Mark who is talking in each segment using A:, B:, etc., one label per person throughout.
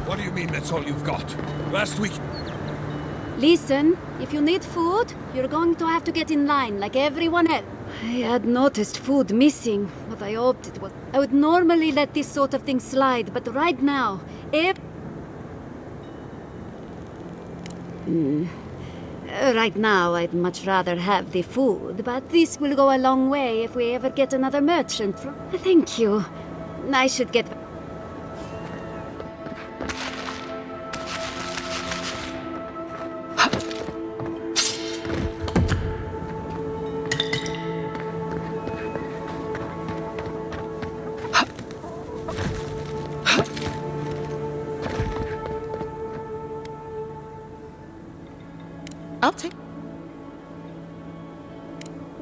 A: What do you mean that's all you've got? Last week...
B: Listen, if you need food, you're going to have to get in line like everyone else. I had noticed food missing, but I hoped it was... I would normally let this sort of thing slide, but right now, right now, I'd much rather have the food, but this will go a long way if we ever get another merchant from... Thank you. I should get...
C: I'll take...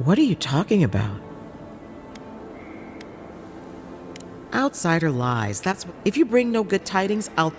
C: What are you talking about? Outsider lies. That's... If you bring no good tidings, I'll...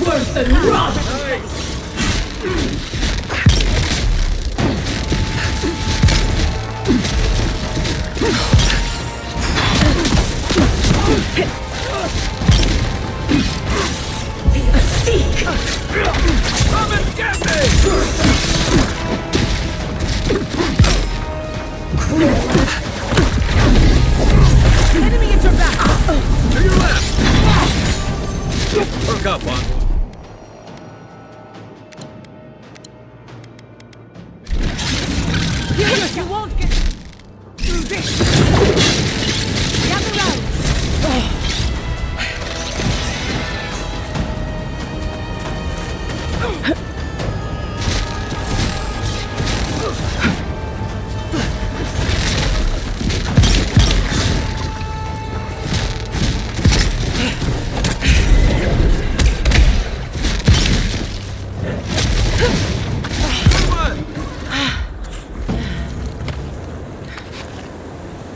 D: Worse than rot! Seek!
A: Come and get me!
D: Enemy at your back!
A: To your left! Hook up, one.
D: You won't get through this! Gather round!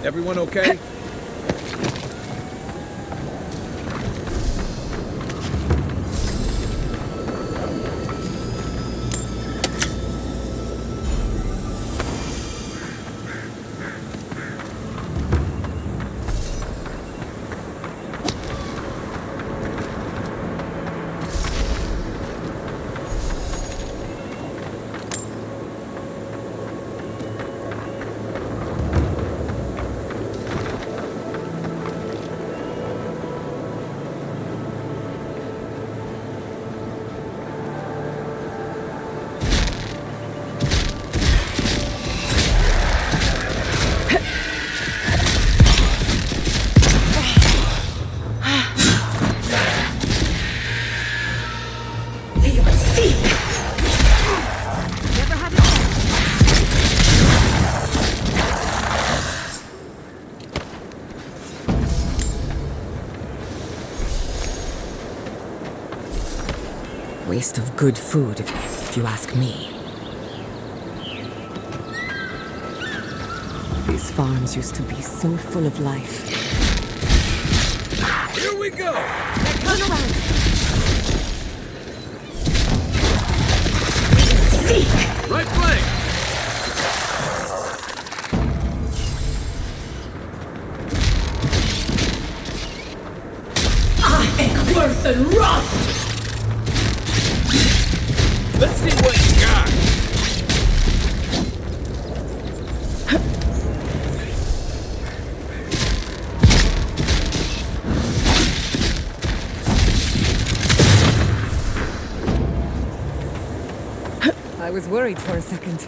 A: Everyone okay?
E: waste of good food, if you ask me. These farms used to be so full of life.
A: Here we go!
D: Turn around!
A: Right flank!
D: Worth and rot!
A: Let's see what you got!
E: I was worried for a second.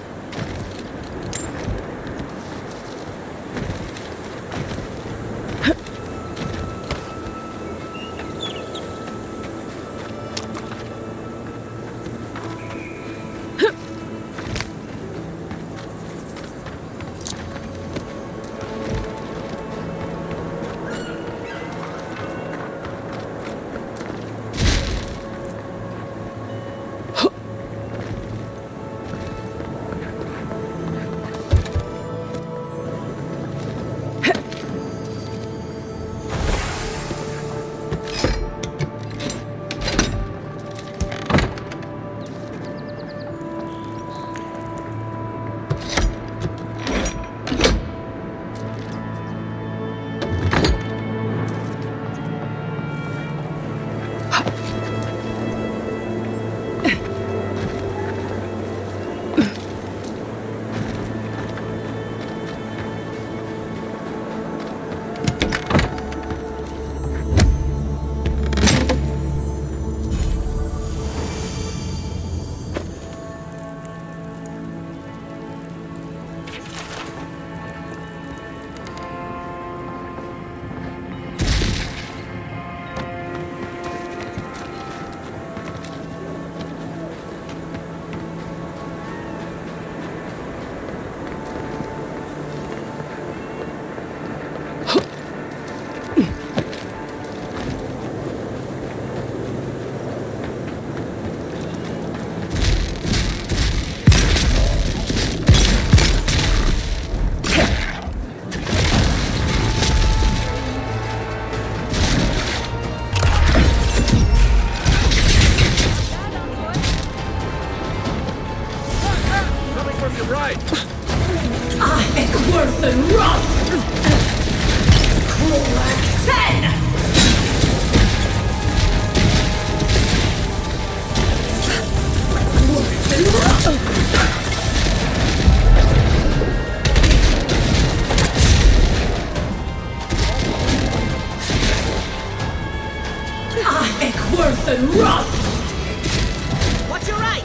D: Worth and rot! Watch your right!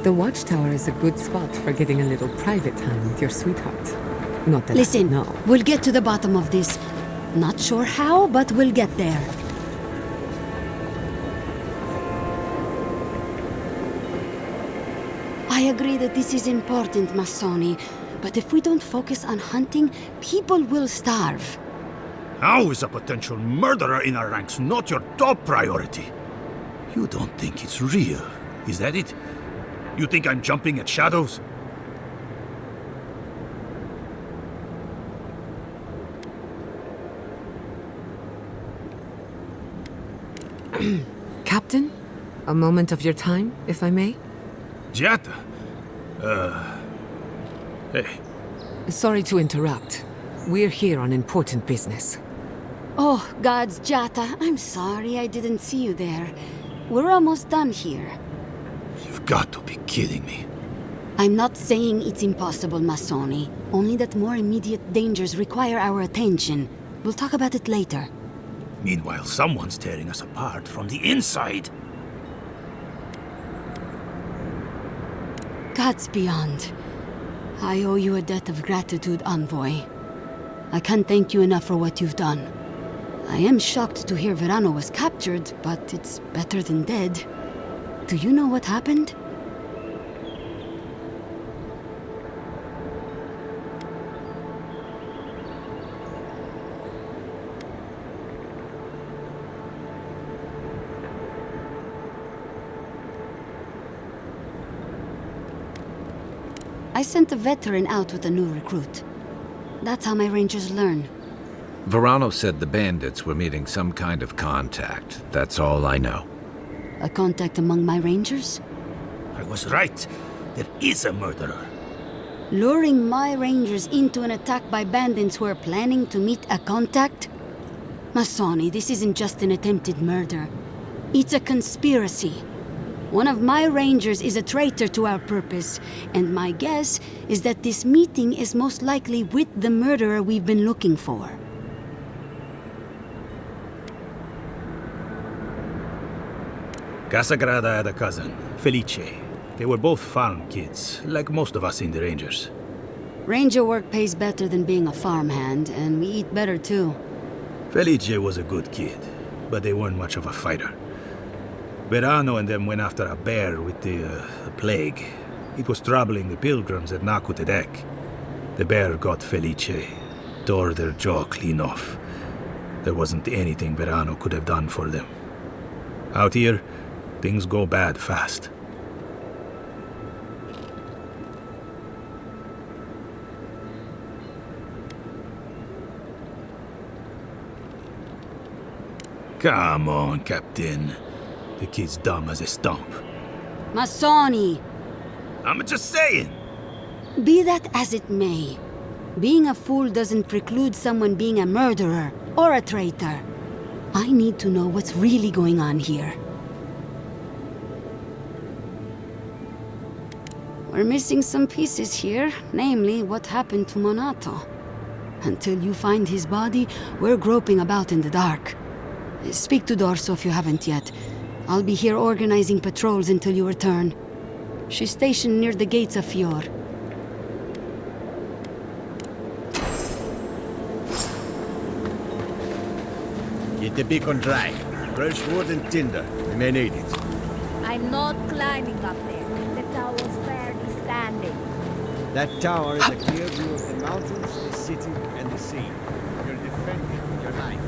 E: The watchtower is a good spot for getting a little private time with your sweetheart. Not that
B: Listen,
E: I know.
B: we'll get to the bottom of this. Not sure how, but we'll get there. I agree that this is important, Masoni, but if we don't focus on hunting, people will starve.
F: How is a potential murderer in our ranks not your top priority? You don't think it's real, is that it? You think I'm jumping at shadows?
E: Captain, a moment of your time, if I may?
F: Giata? Hey,
E: Sorry to interrupt. We're here on important business.
B: Oh, God's Jata, I'm sorry I didn't see you there. We're almost done here.
F: you've got to be kidding me.
B: I'm not saying it's impossible, Masoni. Only that more immediate dangers require our attention. We'll talk about it later.
F: Meanwhile, someone's tearing us apart from the inside.
B: Gods beyond. I owe you a debt of gratitude, Envoy. I can't thank you enough for what you've done. I am shocked to hear Verano was captured, but it's better than dead. Do you know what happened? I sent a veteran out with a new recruit. That's how my rangers learn.
G: Verano said the bandits were meeting some kind of contact. That's all I know.
B: A contact among my rangers?
F: I was right. There is a murderer.
B: Luring my rangers into an attack by bandits who are planning to meet a contact? Masoni, this isn't just an attempted murder. It's a conspiracy. One of my rangers is a traitor to our purpose, and my guess is that this meeting is most likely with the murderer we've been looking for.
F: Casagrada had a cousin, Felice. They were both farm kids, like most of us in the Rangers.
B: Ranger work pays better than being a farmhand, and we eat better too.
F: Felice was a good kid, but they weren't much of a fighter. Verano and them went after a bear with the plague. It was troubling the pilgrims at Nakutedek. The bear got Felice, tore their jaw clean off. There wasn't anything Verano could have done for them. Out here, things go bad fast. Come on, Captain. The kid's dumb as a stump.
B: Masoni!
F: I'm just saying.
B: Be that as it may, being a fool doesn't preclude someone being a murderer or a traitor. I need to know what's really going on here. We're missing some pieces here, namely what happened to Monato. Until you find his body, we're groping about in the dark. Speak to Dorso if you haven't yet. I'll be here organizing patrols until you return. She's stationed near the gates of Fior.
H: Get the beacon dry. Fresh wood and tinder. We may need it.
I: I'm not climbing up there. The tower's barely standing.
H: That tower is a clear view of the mountains, the city, and the sea. You're defending your life.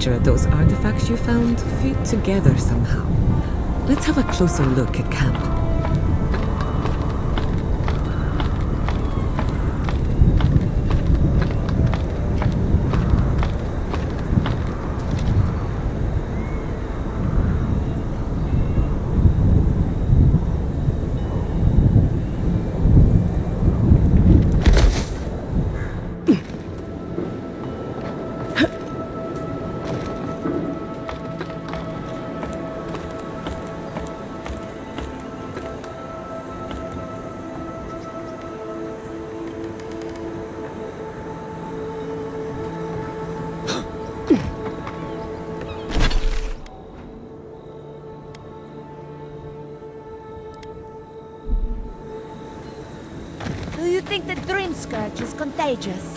E: nature of those artifacts you found fit together somehow. Let's have a closer look at camp.
I: Do you think the dream scourge is contagious?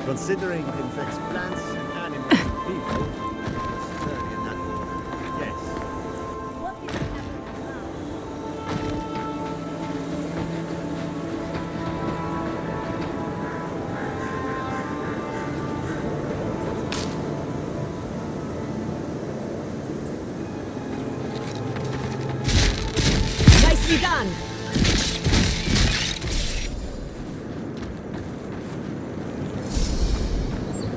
H: Considering it infects plants and animals and people, it's certainly a natural. Yes.
I: What is happening now?
D: Nicely done!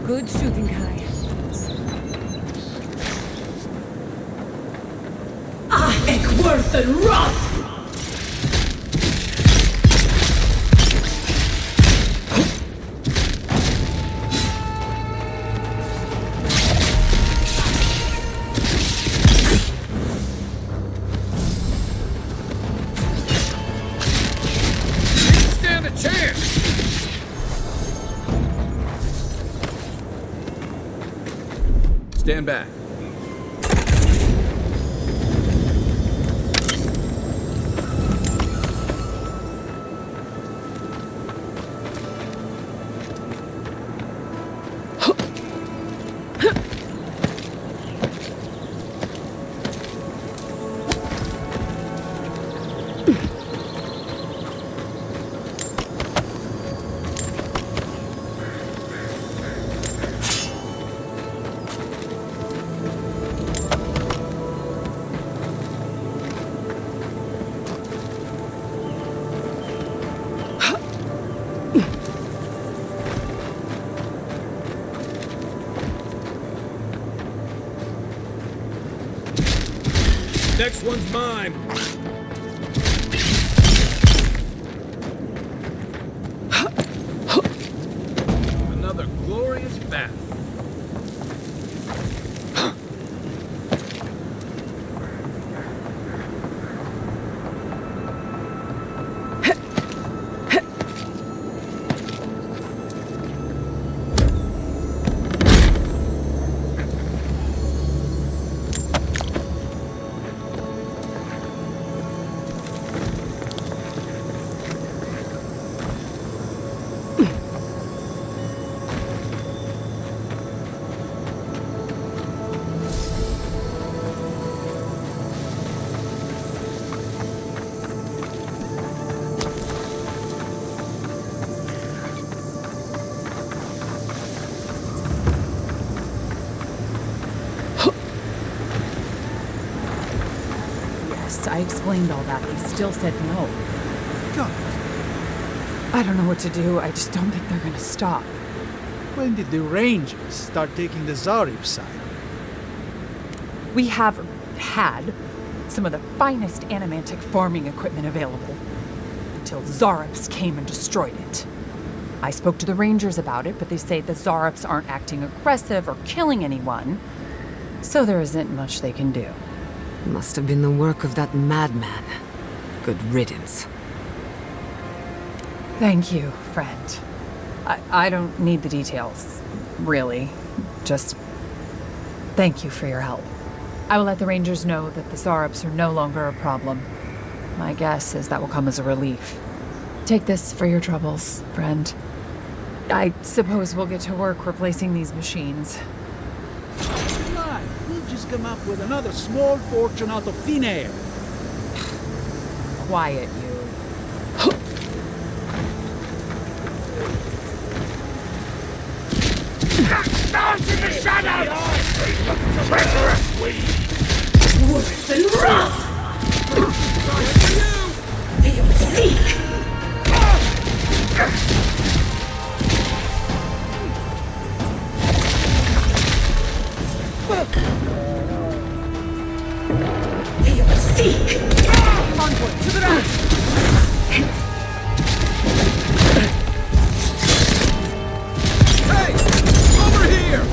E: Good shooting, Kai.
D: Worth and Roth!
A: Stand a chance! Stand back. Next one's mine. Another glorious bath.
J: I explained all that. They still said no.
H: God.
J: I don't know what to do. I just don't think they're gonna stop.
K: When did the Rangers start taking the Zarib side?
J: We have had some of the finest animantic farming equipment available until Zarubs came and destroyed it. I spoke to the Rangers about it, but they say the Zarubs aren't acting aggressive or killing anyone, so there isn't much they can do.
E: Must have been the work of that madman. Good riddance.
J: Thank you, friend. I don't need the details, really. Just thank you for your help. I will let the Rangers know that the Zarubs are no longer a problem. My guess is that will come as a relief. Take this for your troubles, friend. I suppose we'll get to work replacing these machines.
K: We'll just come up with another small fortune out of thin air.
J: Quiet, you.
A: Out in the shadows! Treacherous weed!
D: Worse than rough! Feel seek! Feel seek!
A: Onward to the right! Hey! Over here!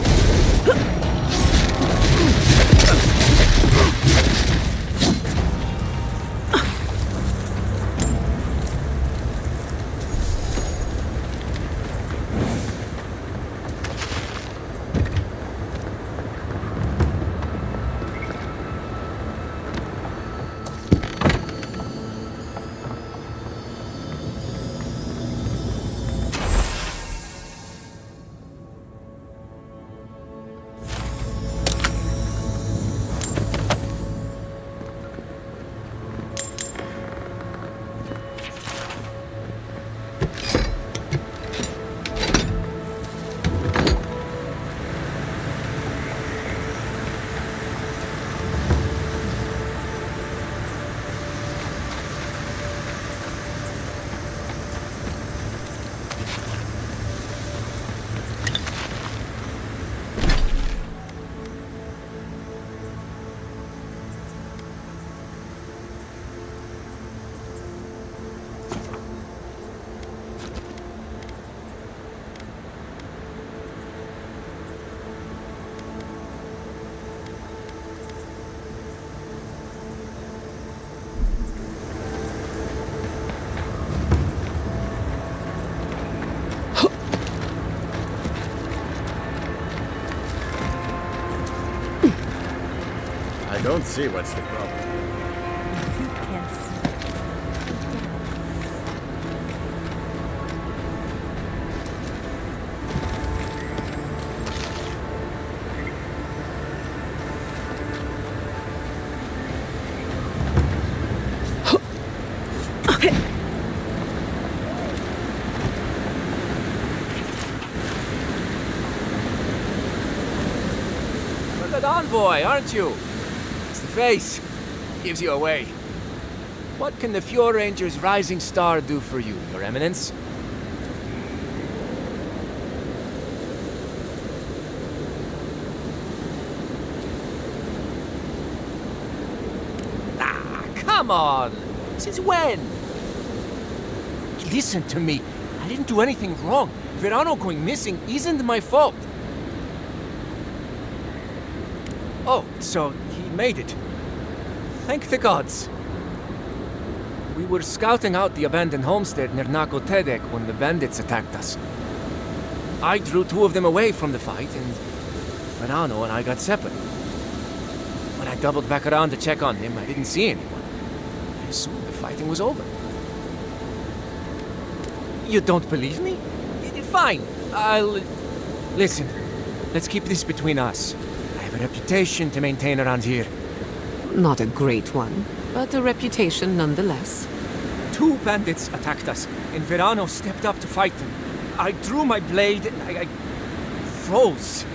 H: I don't see what's the problem.
L: You're the envoy, aren't you? It's the face. Gives you away. What can the Fjord Ranger's rising star do for you, Your Eminence? Ah, come on! Since when? Listen to me. I didn't do anything wrong. Verano going missing isn't my fault. Oh, so he made it. Thank the gods. We were scouting out the abandoned homestead near Nakotedek when the bandits attacked us. I drew two of them away from the fight, and Verano and I got separate. When I doubled back around to check on him, I didn't see anyone. I assumed the fighting was over. You don't believe me? Fine. Listen, let's keep this between us. I have a reputation to maintain around here.
E: Not a great one, but a reputation nonetheless.
L: Two bandits attacked us, and Verano stepped up to fight them. I drew my blade, and I froze.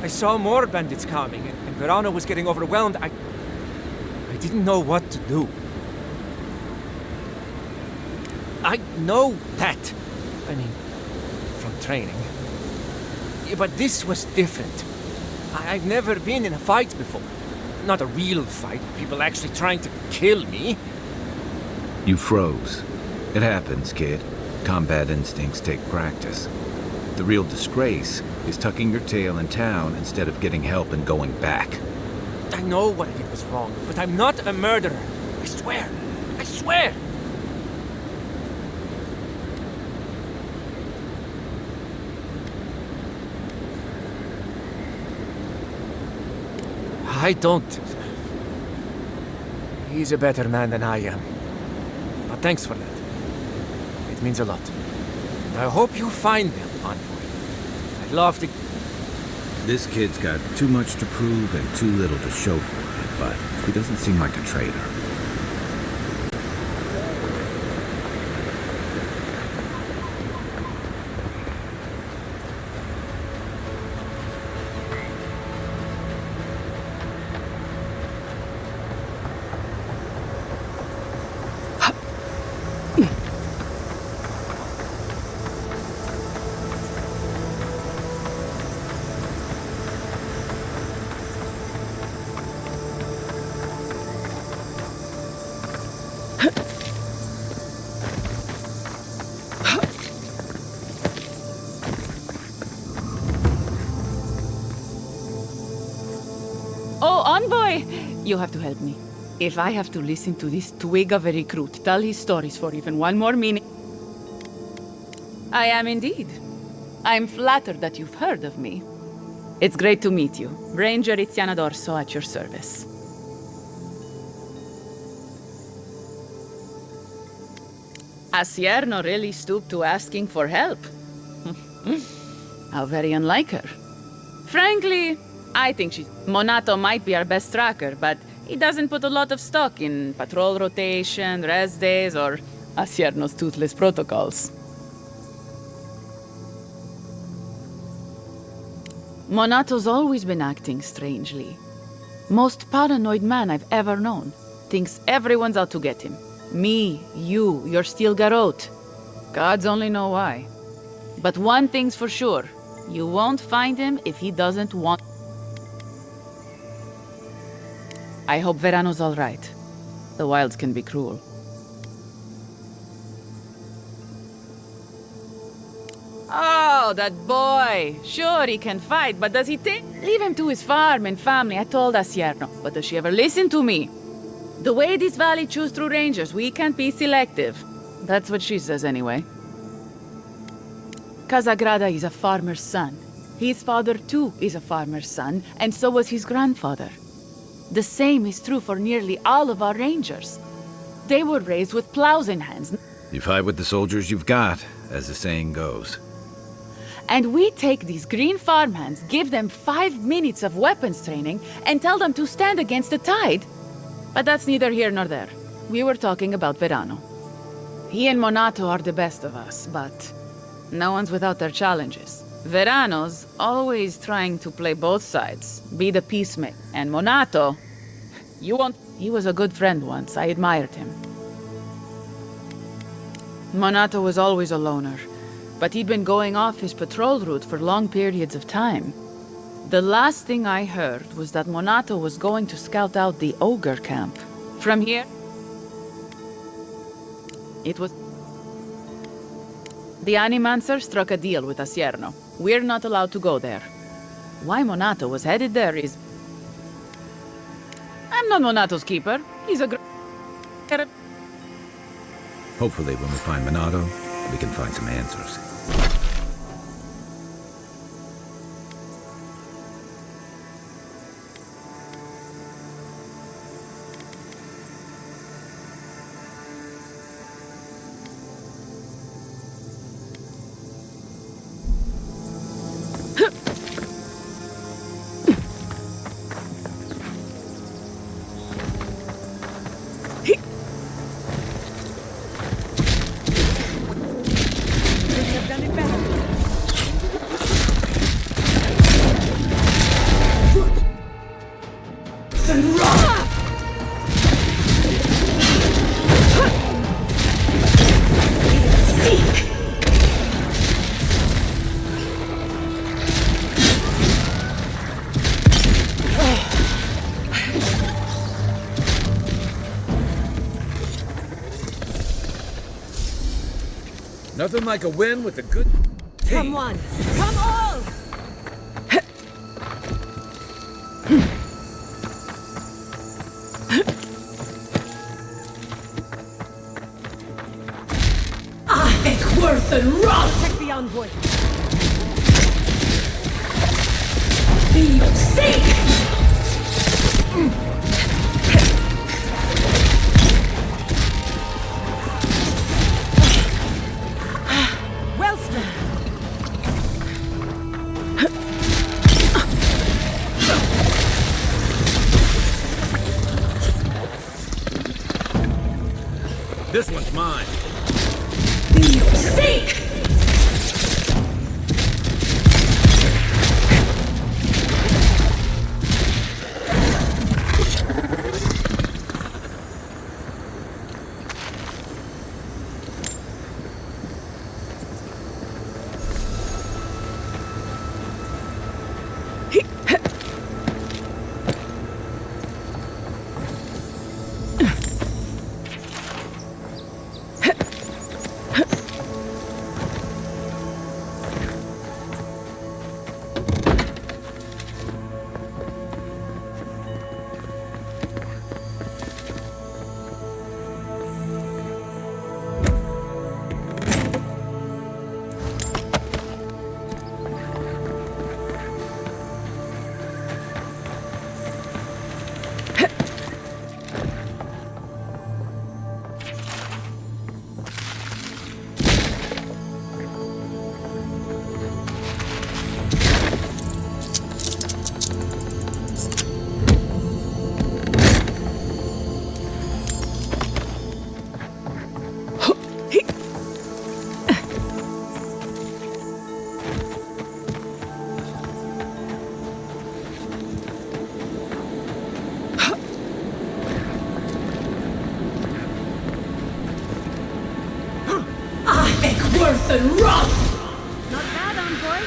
L: I saw more bandits coming, and Verano was getting overwhelmed. I didn't know what to do. I know that. I mean, from training. But this was different. I've never been in a fight before. Not a real fight, people actually trying to kill me.
G: You froze. It happens, kid. Combat instincts take practice. The real disgrace is tucking your tail in town instead of getting help and going back.
L: I know what I did was wrong, but I'm not a murderer. I swear. I swear! I don't... He's a better man than I am. But thanks for that. It means a lot. And I hope you find them, Envoy. I'd love to...
G: This kid's got too much to prove and too little to show for it, but he doesn't seem like a traitor.
M: Oh, Envoy! You have to help me. If I have to listen to this twig of a recruit tell his stories for even one more minute... I am indeed. I'm flattered that you've heard of me. It's great to meet you. Ranger Iziana Dorso at your service. Asierno really stooped to asking for help. How very unlike her. Frankly, I think Monato might be our best tracker, but he doesn't put a lot of stock in patrol rotation, rest days, or Asierno's toothless protocols. Monato's always been acting strangely. Most paranoid man I've ever known. Thinks everyone's out to get him. Me, you, your steel garrote. Gods only know why. But one thing's for sure. You won't find him if he doesn't want... I hope Verano's all right. The wilds can be cruel. Oh, that boy! Sure, he can fight, but does he think? Leave him to his farm and family, I told Asierno. But does she ever listen to me? The way this valley chews through rangers, we can't be selective. That's what she says anyway. Casagrada is a farmer's son. His father, too, is a farmer's son, and so was his grandfather. The same is true for nearly all of our rangers. They were raised with plows in hands.
G: You fight with the soldiers you've got, as the saying goes.
M: And we take these green farmhands, give them 5 minutes of weapons training, and tell them to stand against the tide. But that's neither here nor there. We were talking about Verano. He and Monato are the best of us, but no one's without their challenges. Verano's always trying to play both sides, be the peacemaker. And Monato, he was a good friend once. I admired him. Monato was always a loner, but he'd been going off his patrol route for long periods of time. The last thing I heard was that Monato was going to scout out the ogre camp. From here, it was... The Animancer struck a deal with Asierno. We're not allowed to go there. Why Monato was headed there is... I'm not Monato's keeper. He's a
G: Hopefully when we find Monato, we can find some answers.
A: Nothing like a win with a good team.
D: Come on! Come all! Eckworth and Ross! Protect the envoy! Be safe!
A: This one's mine.
D: Seek! worth and rot!
B: Not bad, envoy.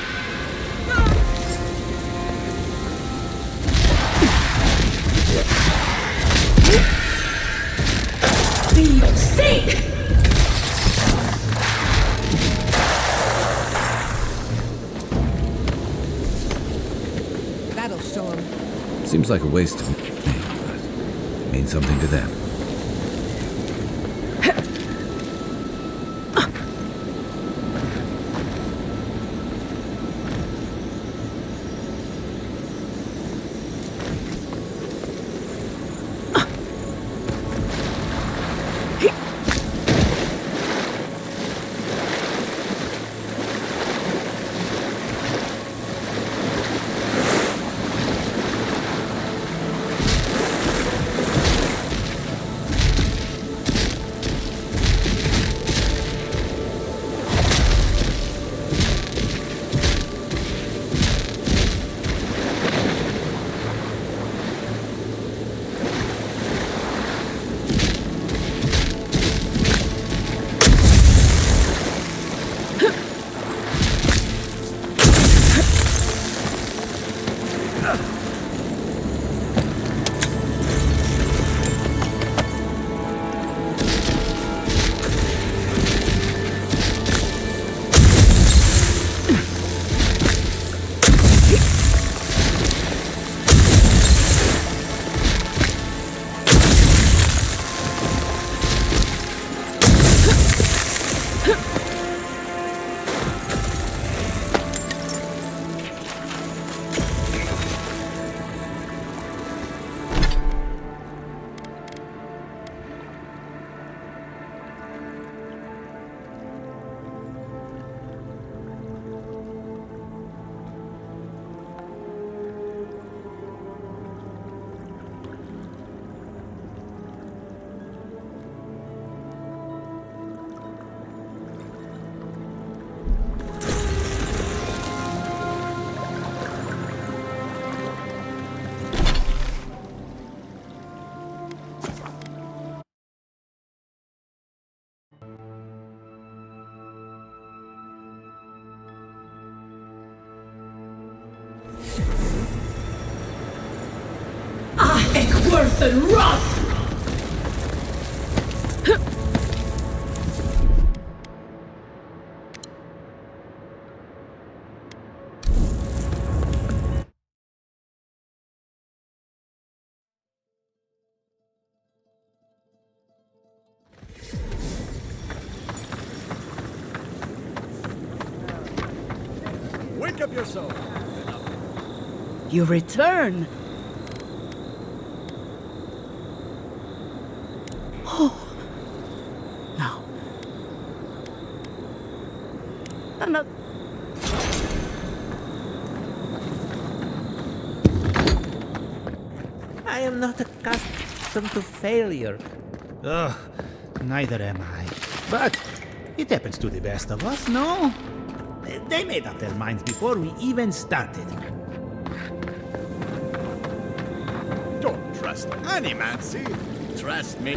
D: Feel sick!
N: That'll show him.
G: Seems like a waste of me, but it means something to them.
D: Worth and rot!
H: Wake up yourself!
M: You return! Oh. No. I'm not...
O: I am not accustomed to failure.
F: Ugh, neither am I. But it happens to the best of us, no? They made up their minds before we even started.
H: Don't trust any man, see? Trust me.